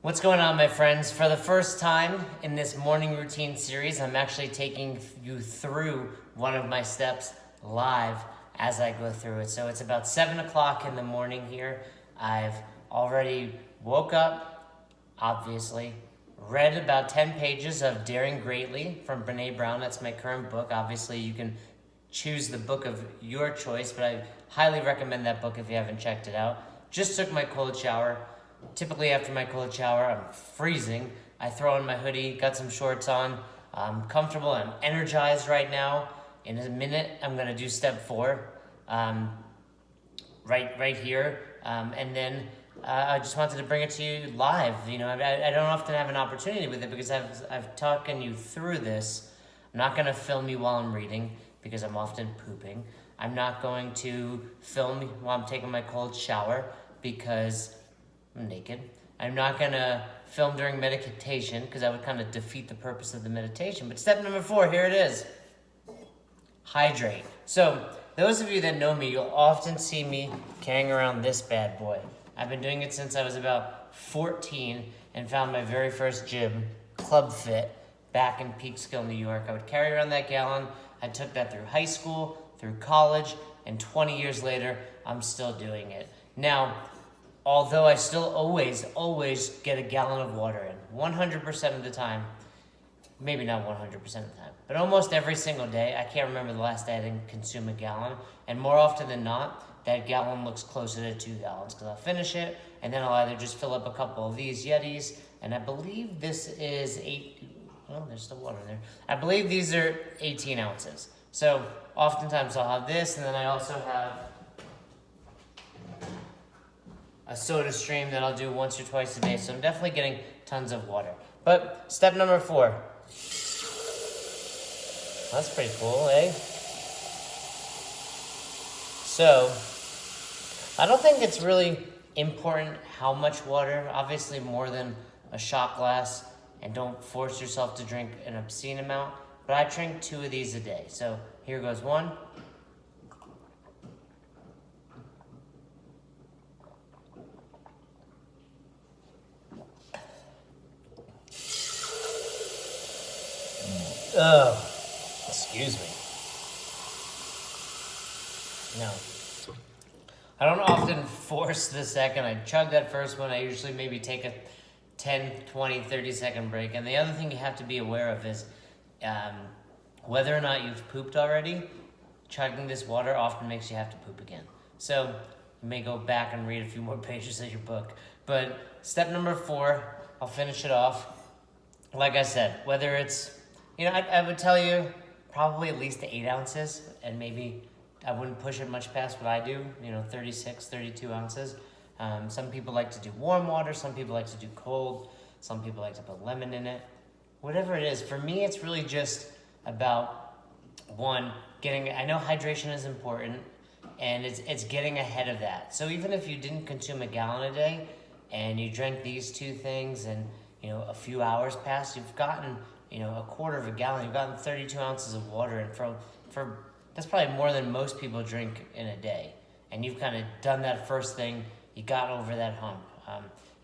What's going on, my friends? For the first time in this morning routine series, I'm actually taking you through one of my steps live as I go through it. So it's about 7 o'clock in the morning here. I've already woke up, obviously, read about 10 pages of Daring Greatly from Brene Brown. That's my current book. Obviously, you can choose the book of your choice, but I highly recommend that book if you haven't checked it out. Just took my cold shower. Typically after my cold shower, I'm freezing. I throw on my hoodie, got some shorts on. I'm comfortable, I'm energized right now. In a minute, I'm gonna do step 4, right here. And then I just wanted to bring it to you live. You know, I don't often have an opportunity with it because I've taken you through this. I'm not gonna film you while I'm reading because I'm often pooping. I'm not going to film while I'm taking my cold shower because I'm naked. I'm not gonna film during meditation because that would kind of defeat the purpose of the meditation. But step number 4, here it is. Hydrate. So those of you that know me, you'll often see me carrying around this bad boy. I've been doing it since I was about 14 and found my very first gym, Club Fit, back in Peekskill, New York. I would carry around that gallon. I took that through high school, through college, and 20 years later, I'm still doing it. Now, although I still always get a gallon of water in, 100% of the time, maybe not 100% of the time, but almost every single day. I can't remember the last day I didn't consume a gallon, and more often than not, that gallon looks closer to 2 gallons, because I'll finish it, and then I'll either just fill up a couple of these Yetis, and I believe this is there's still water in there. I believe these are 18 ounces. So oftentimes I'll have this, and then I also have a soda stream that I'll do once or twice a day. So I'm definitely getting tons of water. But step number 4. That's pretty cool, eh? So I don't think it's really important how much water, obviously more than a shot glass, and don't force yourself to drink an obscene amount, but I drink 2 of these a day. So here goes 1. Excuse me. No. I don't often force the second. I chug that first one. I usually maybe take a 10, 20, 30-second break. And the other thing you have to be aware of is whether or not you've pooped already, chugging this water often makes you have to poop again. So you may go back and read a few more pages of your book. But step number 4, I'll finish it off. Like I said, whether it's, I would tell you probably at least 8 ounces, and maybe I wouldn't push it much past what I do, 36, 32 ounces. Some people like to do warm water, some people like to do cold, some people like to put lemon in it. Whatever it is, for me it's really just about, 1, I know hydration is important, and it's getting ahead of that. So even if you didn't consume a gallon a day, and you drank these 2 things, and a few hours passed, you've gotten a quarter of a gallon, you've gotten 32 ounces of water, and for that's probably more than most people drink in a day. And you've kind of done that first thing, you got over that hump.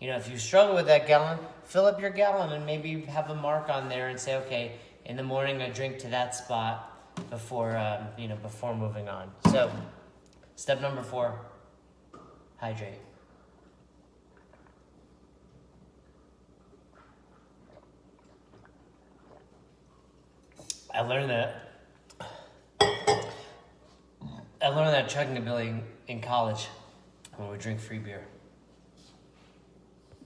If you struggle with that gallon, fill up your gallon and maybe have a mark on there and say, okay, in the morning I drink to that spot before moving on. So, step number 4, hydrate. I learned that chugging ability in college when we drink free beer.